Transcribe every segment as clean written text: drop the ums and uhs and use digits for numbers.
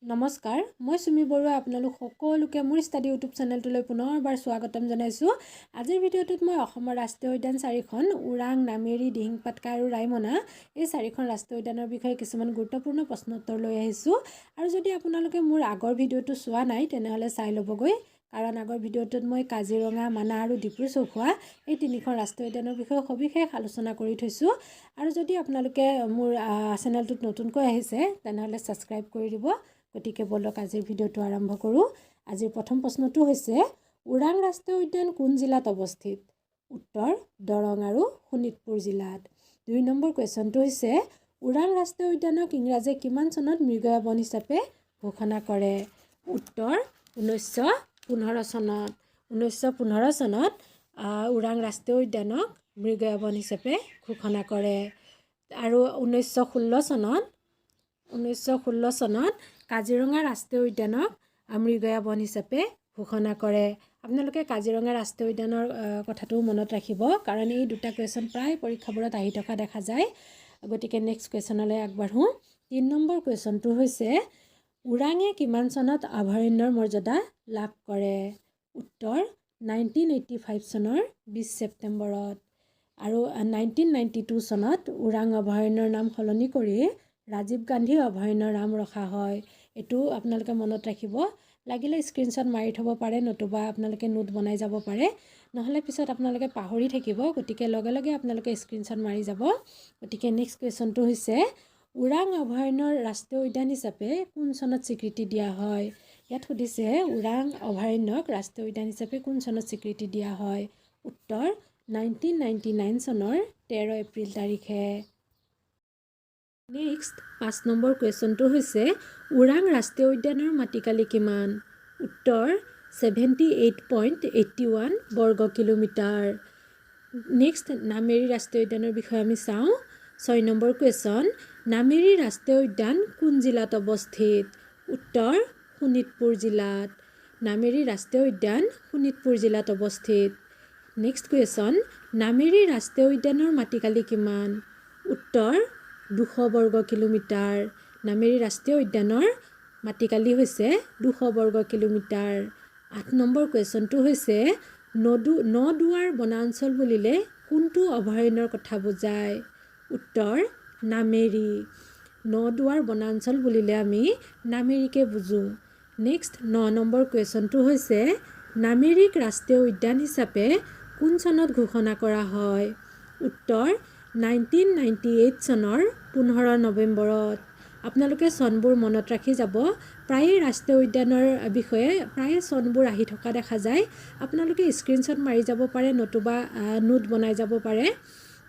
নমস্কাৰ মই সুমি বৰুৱা আপোনালোক সকলোকে মোৰ ষ্টাডি ইউটিউব চেনেলটোলৈ পুনৰবাৰ স্বাগতম জনাইছো। আজিৰ ভিডিঅ'টোত মই অসমৰ ৰাষ্ট্ৰীয় উদ্যান 4খন ওৰাং, নামেৰি, দিহিং পাটকাই আৰু ৰায়মনা এই 4খন ৰাষ্ট্ৰীয় উদ্যানৰ বিষয়ে কিছুমান গুৰুত্বপূৰ্ণ প্ৰশ্ন উত্তৰ লৈ আহিছো। আৰু যদি আপোনালোকে মোৰ আগৰ ভিডিঅ'টো চোৱা নাই তেনেহলে চাই ল'বগৈ, কাৰণ আগৰ ভিডিঅ'টোত মই কাজিৰঙা, মানাহ আৰু ডিব্ৰু-চৈখোৱা এই 3খন ৰাষ্ট্ৰীয় উদ্যানৰ বিষয়ে সবিশেষ আলোচনা কৰি থৈছো। আৰু যদি আপোনালোকে মোৰ চেনেলটোত নতুনকৈ আহিছে তেনেহলে সাবস্ক্ৰাইব কৰি দিব। গতিকে বলক আজিৰ ভিডিঅ'টো আৰম্ভ কৰোঁ। আজিৰ প্ৰথম প্ৰশ্নটো হৈছে ওৰাং ৰাষ্ট্ৰীয় উদ্যান কোন জিলাত অৱস্থিত? উত্তৰ দৰং আৰু শোণিতপুৰ জিলাত। 2 নম্বৰ কুৱেশ্যনটো হৈছে ওৰাং ৰাষ্ট্ৰীয় উদ্যানক ইংৰাজে কিমান চনত মৃগয়া বন হিচাপে ঘোষণা কৰে? উত্তৰ 1915 চনত। 1915 চনত ওৰাং ৰাষ্ট্ৰীয় উদ্যানক মৃগয়া বন হিচাপে ঘোষণা কৰে। আৰু 1916 চনত কাজিৰঙা ৰাষ্ট্ৰীয় উদ্যানক মৃগয়া বন হিচাপে ঘোষণা কৰে। আপোনালোকে কাজিৰঙা ৰাষ্ট্ৰীয় উদ্যানৰ কথাটো মনত ৰাখিব, কাৰণ এই দুটা কুৱেশ্যন প্ৰায় পৰীক্ষাবোৰত আহি থকা দেখা যায়। গতিকে নেক্সট কুৱেশ্যনলৈ আগবাঢ়োঁ। 3 নম্বৰ কুৱেশ্যনটো হৈছে ওৰাঙে কিমান চনত অভয়াৰণ্যৰ মৰ্যাদা লাভ কৰে? উত্তৰ 1985 চনৰ 20 ছেপ্টেম্বৰত। আৰু 1992 চনত ওৰাং অভয়াৰণ্যৰ নাম সলনি কৰি ৰাজীৱ গান্ধী অভয়াৰণ্যৰ নাম ৰখা হয়। এইটো আপোনালোকে মনত ৰাখিব, লাগিলে স্ক্ৰীনশ্বট মাৰি থ'ব পাৰে, নতুবা আপোনালোকে নোট বনাই যাব পাৰে, নহ'লে পিছত আপোনালোকে পাহৰি থাকিব। গতিকে লগে লগে আপোনালোকে স্ক্ৰীনশ্বট মাৰি যাব। গতিকে নেক্সট কুৱেশ্যনটো হৈছে ওৰাং অভয়াৰণ্যৰ ৰাষ্ট্ৰীয় উদ্যান হিচাপে কোন চনত স্বীকৃতি দিয়া হয়? ইয়াত সুধিছে ওৰাং অভয়াৰণ্যক ৰাষ্ট্ৰীয় উদ্যান হিচাপে কোন চনত স্বীকৃতি দিয়া হয়? উত্তৰ 1999 চনৰ 13 এপ্ৰিল তাৰিখে। নেক্সট 5 নম্বৰ কুৱেশ্যনটো হৈছে ওৰাং ৰাষ্ট্ৰীয় উদ্যানৰ মাটিকালি কিমান? উত্তৰ 78.81 বৰ্গ কিলোমিটাৰ। নেক্সট নামেৰি ৰাষ্ট্ৰীয় উদ্যানৰ বিষয়ে আমি চাওঁ। 6 নম্বৰ কুৱেশ্যন নামেৰি ৰাষ্ট্ৰীয় উদ্যান কোন জিলাত অৱস্থিত? উত্তৰ শোণিতপুৰ জিলাত। নামেৰি ৰাষ্ট্ৰীয় উদ্যান শোণিতপুৰ জিলাত অৱস্থিত। নেক্সট কুৱেশ্যন নামেৰি ৰাষ্ট্ৰীয় উদ্যানৰ মাটিকালি কিমান? উত্তৰ 200 বৰ্গ কিলোমিটাৰ। নামেৰি ৰাষ্ট্ৰীয় উদ্যানৰ মাটিকালি হৈছে 200 বৰ্গ কিলোমিটাৰ। 8 নম্বৰ কুৱেশ্যনটো হৈছে নদুৱাৰ বনাঞ্চল বুলিলে কোনটো অভয়াৰণ্যৰ কথা বুজায়? উত্তৰ নামেৰি। নদুৱাৰ বনাঞ্চল বুলিলে আমি নামেৰিকে বুজোঁ। নেক্সট 9 নম্বৰ কুৱেশ্যনটো হৈছে নামেৰিক ৰাষ্ট্ৰীয় উদ্যান হিচাপে কোন চনত ঘোষণা কৰা হয়? উত্তৰ 1998 চনৰ 15 নৱেম্বৰত। আপোনালোকে চনবোৰ মনত ৰাখি যাব। প্ৰায়ে ৰাষ্ট্ৰীয় উদ্যানৰ বিষয়ে প্ৰায়ে চনবোৰ আহি থকা দেখা যায়। আপোনালোকে স্ক্ৰীনশ্বট মাৰি যাব পাৰে, নতুবা নোট বনাই যাব পাৰে।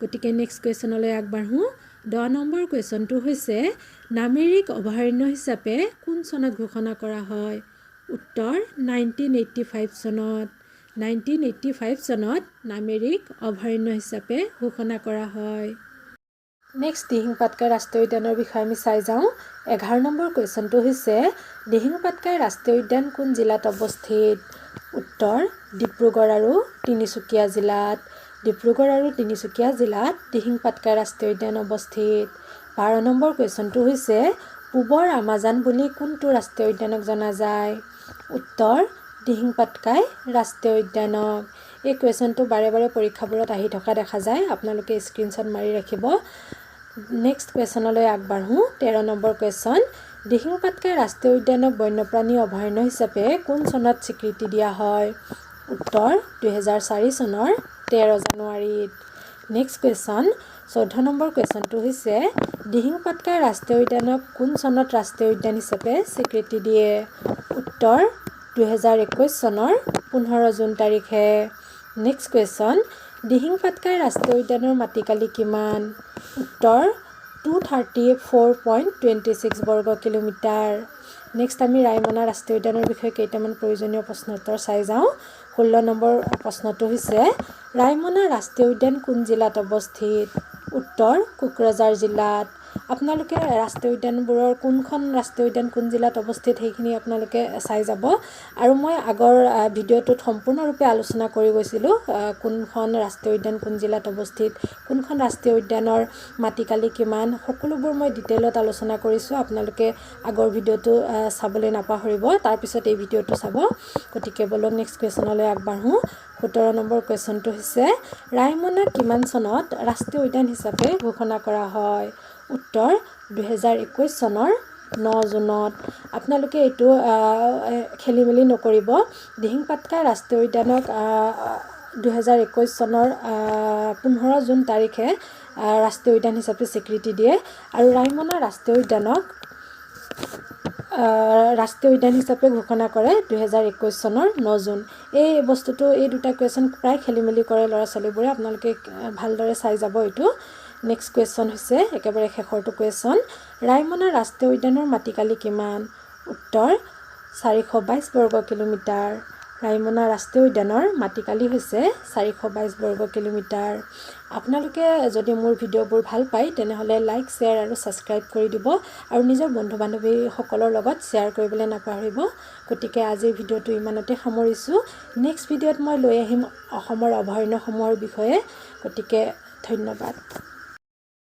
গতিকে নেক্সট কুৱেশ্যনলৈ আগবাঢ়োঁ। 10 নম্বৰ কুৱেশ্যনটো হৈছে নামেৰিক অভয়াৰণ্য হিচাপে কোন চনত ঘোষণা কৰা হয়? উত্তৰ 1985 চনত। 1985 চনত নামেৰিক অভয়াৰণ্য হিচাপে ঘোষণা কৰা হয়। নেক্সট দিহিং পাটকাই ৰাষ্ট্ৰীয় উদ্যানৰ বিষয়ে আমি চাই যাওঁ। 11 নম্বৰ কুৱেশ্যনটো হৈছে দিহিং পাটকাই ৰাষ্ট্ৰীয় উদ্যান কোন জিলাত অৱস্থিত? উত্তৰ ডিব্ৰুগড় আৰু তিনিচুকীয়া জিলাত। ডিব্ৰুগড় আৰু তিনিচুকীয়া জিলাত দিহিং পাটকাই ৰাষ্ট্ৰীয় উদ্যান অৱস্থিত। 12 নম্বৰ কুৱেশ্যনটো হৈছে পূবৰ আমাজন বুলি কোনটো ৰাষ্ট্ৰীয় উদ্যানক জনা যায়? উত্তৰ দিহিং পাটকাই ৰাষ্ট্ৰীয় উদ্যানক। এই কুৱেশ্যনটো বাৰে বাৰে পৰীক্ষাবোৰত আহি থকা দেখা যায়। আপোনালোকে স্ক্ৰীনশ্বট মাৰি ৰাখিব। নেক্সট কুৱেশ্যনলৈ আগবাঢ়োঁ। 13 নম্বৰ কুৱেশ্যন দিহিং পাটকাই ৰাষ্ট্ৰীয় উদ্যানক বন্যপ্ৰাণী অভয়াৰণ্য হিচাপে কোন চনত স্বীকৃতি দিয়া হয়? উত্তৰ 2004 চনৰ 13 জানুৱাৰীত। নেক্সট কুৱেশ্যন 14 নম্বৰ কুৱেশ্যনটো হৈছে দিহিং পাটকাই ৰাষ্ট্ৰীয় উদ্যানক কোন চনত ৰাষ্ট্ৰীয় উদ্যান হিচাপে স্বীকৃতি দিয়ে? উত্তৰ 2021 চনৰ 15 জুন তাৰিখে। নেক্সট কুৱেশ্যন দিহিং পাটকাই ৰাষ্ট্ৰীয় উদ্যানৰ মাটিকালি কিমান? উত্তৰ 234.26 বৰ্গ কিলোমিটাৰ। নেক্সট আমি ৰায়মনা ৰাষ্ট্ৰীয় উদ্যানৰ বিষয়ে কেইটামান প্ৰয়োজনীয় প্ৰশ্ন উত্তৰ চাই যাওঁ। 16 নম্বৰ প্ৰশ্নটো হৈছে ৰায়মনা ৰাষ্ট্ৰীয় উদ্যান কোন জিলাত অৱস্থিত? উত্তৰ কোকৰাঝাৰ জিলাত। আপোনালোকে ৰাষ্ট্ৰীয় উদ্যানবোৰৰ কোনখন ৰাষ্ট্ৰীয় উদ্যান কোন জিলাত অৱস্থিত সেইখিনি আপোনালোকে চাই যাব আৰু মই আগৰ ভিডিঅ'টোত সম্পূৰ্ণৰূপে আলোচনা কৰি গৈছিলোঁ কোনখন ৰাষ্ট্ৰীয় উদ্যান কোন জিলাত অৱস্থিত কোনখন ৰাষ্ট্ৰীয় উদ্যানৰ মাটিকালি কিমান সকলোবোৰ মই ডিটেইলত আলোচনা কৰিছোঁ আপোনালোকে আগৰ ভিডিঅ'টো চাবলৈ নাপাহৰিব তাৰপিছত এই ভিডিঅ'টো চাব গতিকে বলক নেক্সট কুৱেশ্যনলৈ আগবাঢ়োঁ 17 নম্বৰ কুৱেশ্যনটো হৈছে ৰায়মনা কিমান চনত ৰাষ্ট্ৰীয় উদ্যান হিচাপে ঘোষণা কৰা হয় উত্তৰ 2021 চনৰ 9 জুনত আপোনালোকে এইটো খেলি মেলি নকৰিব দিহিং পাটকাই ৰাষ্ট্ৰীয় উদ্যানক 2021 চনৰ 15 জুন তাৰিখে ৰাষ্ট্ৰীয় উদ্যান হিচাপে স্বীকৃতি দিয়ে আৰু ৰায়মনা ৰাষ্ট্ৰীয় উদ্যানক ৰাষ্ট্ৰীয় উদ্যান হিচাপে ঘোষণা কৰে 2021 চনৰ 9 জুন এই বস্তুটো এই দুটা কুৱেশ্যন প্ৰায় খেলি মেলি কৰে ল'ৰা ছোৱালীবোৰে আপোনালোকে ভালদৰে চাই যাব এইটো নেক্সট কুৱেশ্যন হৈছে একেবাৰে শেষৰটো কুৱেশ্যন ৰায়মনা ৰাষ্ট্ৰীয় উদ্যানৰ মাটিকালি কিমান উত্তৰ 422 বৰ্গ কিলোমিটাৰ ৰায়মনা ৰাষ্ট্ৰীয় উদ্যানৰ মাটিকালি হৈছে 422 বৰ্গ কিলোমিটাৰ আপোনালোকে যদি মোৰ ভিডিঅ'বোৰ ভাল পায় তেনেহ'লে লাইক শ্বেয়াৰ আৰু ছাবস্ক্ৰাইব কৰি দিব আৰু নিজৰ বন্ধু বান্ধৱীসকলৰ লগত শ্বেয়াৰ কৰিবলৈ নাপাহৰিব গতিকে আজিৰ ভিডিঅ'টো ইমানতে সামৰিছোঁ নেক্সট ভিডিঅ'ত মই লৈ আহিম অসমৰ অভয়াৰণ্যসমূহৰ বিষয়ে গতিকে ধন্যবাদ